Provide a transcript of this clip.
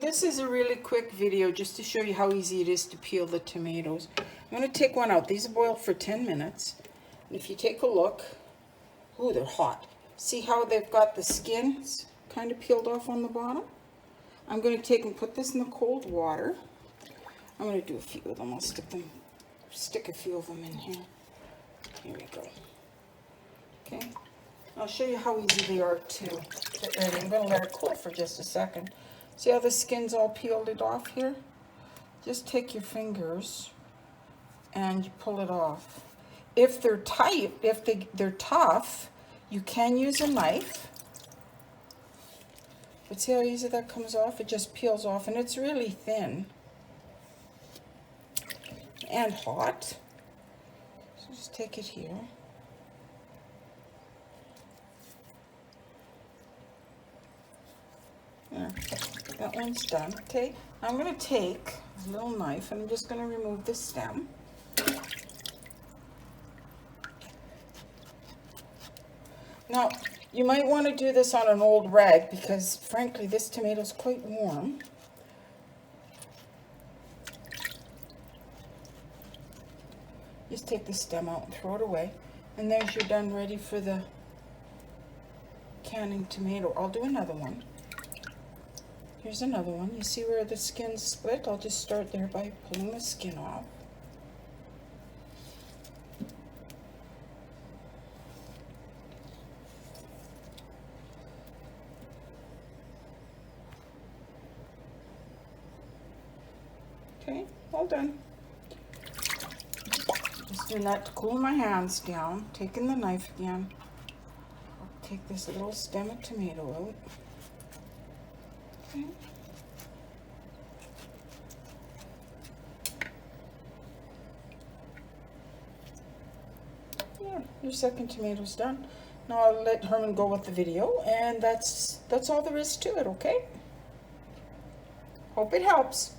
This is a really quick video just to show you how easy it is to peel the tomatoes. I'm going to take one out. These boil for 10 minutes. And if you take a look, ooh, they're hot. See how they've got the skins kind of peeled off on the bottom? I'm going to take and put this in the cold water. I'm going to do a few of them. I'll stick a few of them in here. Here we go. Okay. I'll show you how easy they are to get ready. I'm going to let it cool for just a second. See how the skin's all peeled it off here? Just take your fingers and you pull it off. If they're tight, they're tough, you can use a knife. But see how easy that comes off? It just peels off, and it's really thin and hot. So just take it here. There, that one's done. Okay, I'm going to take a little knife and I'm just going to remove the stem. Now, you might want to do this on an old rag because, frankly, this tomato is quite warm. Just take the stem out and throw it away. And there's your done ready for the canning tomato. I'll do another one. Here's another one. You see where the skin's split? I'll just start there by pulling the skin off. Okay, all done. Just doing that to cool my hands down. Taking the knife again. I'll take this little stem of tomato out. Okay. Yeah, your second tomato's done. Now I'll let Herman go with the video, and that's all there is to it, okay? Hope it helps.